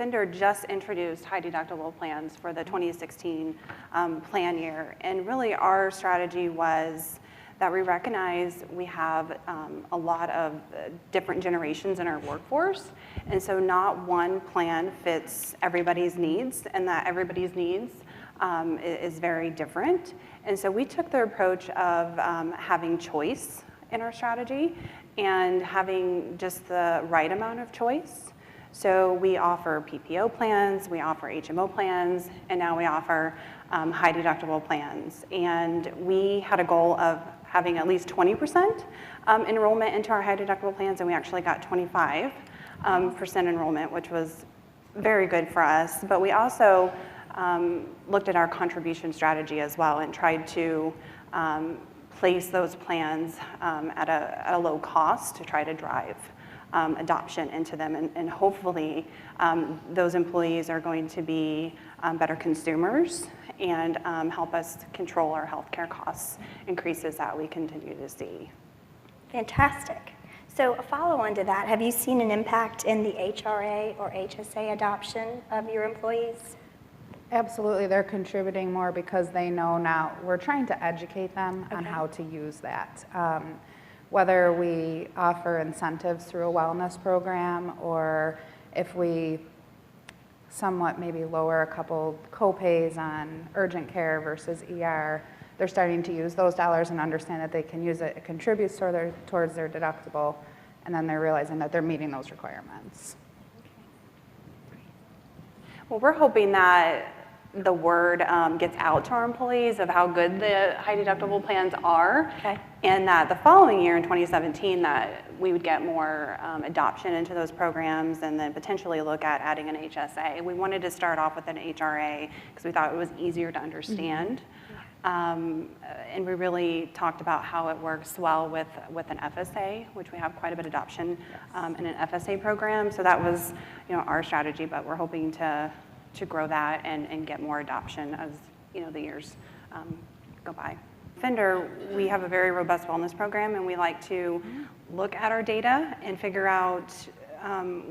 Fender just introduced high deductible plans for the 2016 plan year. And really our strategy was that we recognize we have a lot of different generations in our workforce. And so not one plan fits everybody's needs, and that everybody's needs is very different. And so we took the approach of having choice in our strategy and having just the right amount of choice. So we offer PPO plans, we offer HMO plans, and now we offer high deductible plans. And we had a goal of having at least 20% enrollment into our high deductible plans, and we actually got 25% enrollment, which was very good for us. But we also looked at our contribution strategy as well and tried to place those plans at a low cost to try to drive adoption into them, and hopefully those employees are going to be better consumers and help us control our healthcare costs increases that we continue to see. Fantastic. So a follow-on to that, have you seen an impact in the HRA or HSA adoption of your employees? Absolutely, they're contributing more because they know now. We're trying to educate them on how to use that. Whether we offer incentives through a wellness program, or if we somewhat maybe lower a couple co-pays on urgent care versus ER, they're starting to use those dollars and understand that they can use it. It contributes towards their deductible, and then they're realizing that they're meeting those requirements. Well, we're hoping that the word gets out to our employees of how good the high deductible plans are, and that the following year in 2017 that we would get more adoption into those programs, and then potentially look at adding an HSA. We wanted to start off with an HRA because we thought it was easier to understand. And we really talked about how it works well with an FSA, which we have quite a bit of adoption in an FSA program. So that was, our strategy, but we're hoping to grow that and get more adoption as the years go by. Fender, we have a very robust wellness program, and we like to look at our data and figure out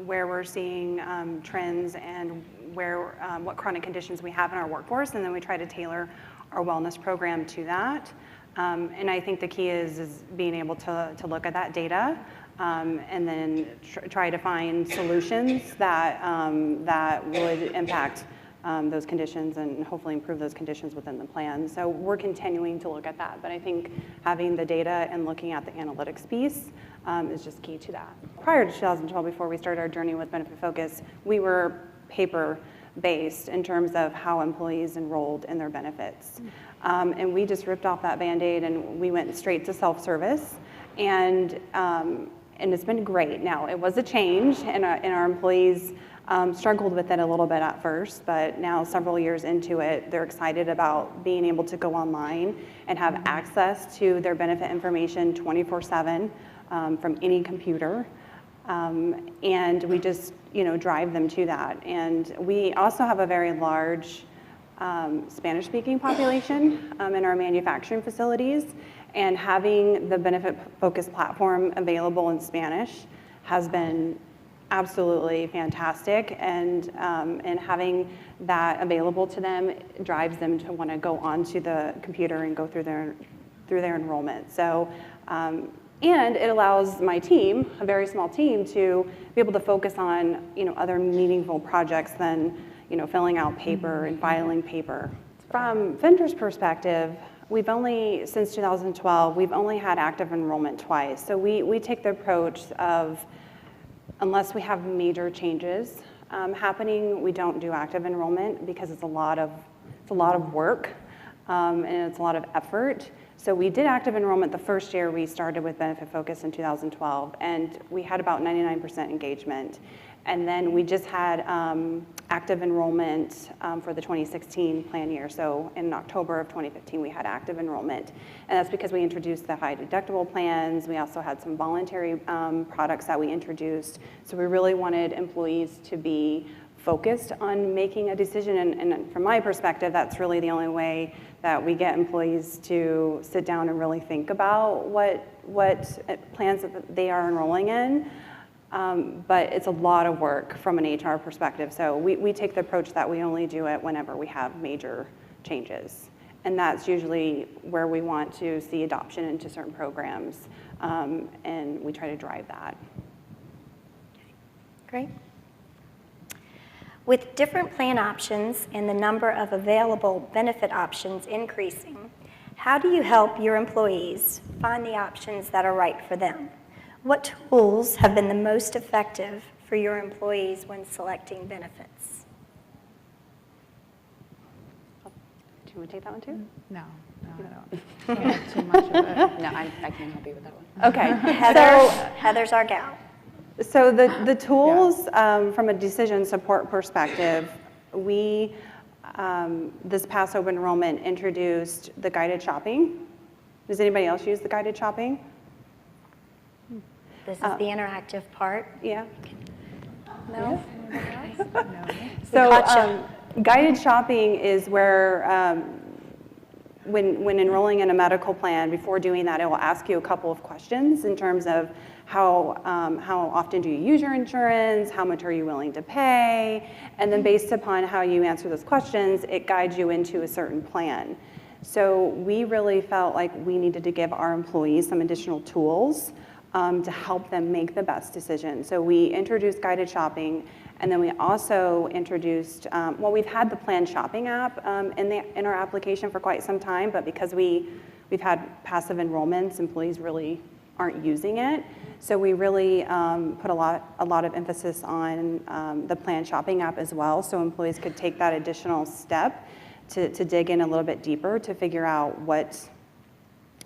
where we're seeing trends and what chronic conditions we have in our workforce, and then we try to tailor our wellness program to that. And I think the key is being able to look at that data and then try to find solutions that would impact those conditions and hopefully improve those conditions within the plan. So we're continuing to look at that, but I think having the data and looking at the analytics piece is just key to that. Prior to 2012, before we started our journey with Benefitfocus, we were paper-based in terms of how employees enrolled in their benefits. And we just ripped off that Band-Aid and we went straight to self-service, and it's been great. Now, it was a change, and our employees struggled with it a little bit at first, but now several years into it, they're excited about being able to go online and have access to their benefit information 24/7 from any computer. And we just, drive them to that. And we also have a very large Spanish-speaking population in our manufacturing facilities, and having the Benefitfocus platform available in Spanish has been absolutely fantastic, and having that available to them drives them to want to go onto the computer and go through their enrollment. So, and it allows my team, a very small team, to be able to focus on other meaningful projects than filling out paper and filing paper. From Fender's perspective, since 2012, we've only had active enrollment twice. So we take the approach of, unless we have major changes happening, we don't do active enrollment because it's a lot of work and it's a lot of effort. So we did active enrollment the first year we started with Benefitfocus in 2012, and we had about 99% engagement. And then we just had active enrollment for the 2016 plan year. So in October of 2015, we had active enrollment. And that's because we introduced the high deductible plans. We also had some voluntary products that we introduced. So we really wanted employees to be focused on making a decision. And from my perspective, that's really the only way that we get employees to sit down and really think about what plans that they are enrolling in. But it's a lot of work from an HR perspective. So we take the approach that we only do it whenever we have major changes. And that's usually where we want to see adoption into certain programs. And we try to drive that. Great. With different plan options and the number of available benefit options increasing, how do you help your employees find the options that are right for them? What tools have been the most effective for your employees when selecting benefits? Do you want to take that one too? No, I don't. Have too much of it. No, I can't help you with that one. Okay. Heather's our gal. So the tools, from a decision support perspective, we, this past open enrollment, introduced the guided shopping. Does anybody else use the guided shopping? This is the interactive part. Yeah. No? So guided shopping is where when enrolling in a medical plan, before doing that, it will ask you a couple of questions in terms of how often do you use your insurance, how much are you willing to pay, and then based upon how you answer those questions, it guides you into a certain plan. So we really felt like we needed to give our employees some additional tools to help them make the best decision. So we introduced guided shopping, and then we also introduced, well, we've had the plan shopping app in our application for quite some time, but because we've had passive enrollments, employees really aren't using it. So we really put a lot of emphasis on the plan shopping app as well, so employees could take that additional step to dig in a little bit deeper to figure out what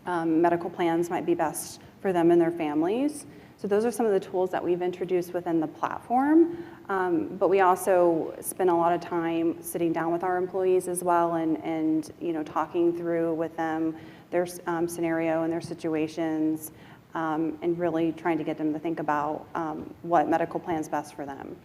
medical plans might be best for them and their families. So those are some of the tools that we've introduced within the platform. But we also spend a lot of time sitting down with our employees as well and talking through with them their scenario and their situations, and really trying to get them to think about what medical plan is best for them.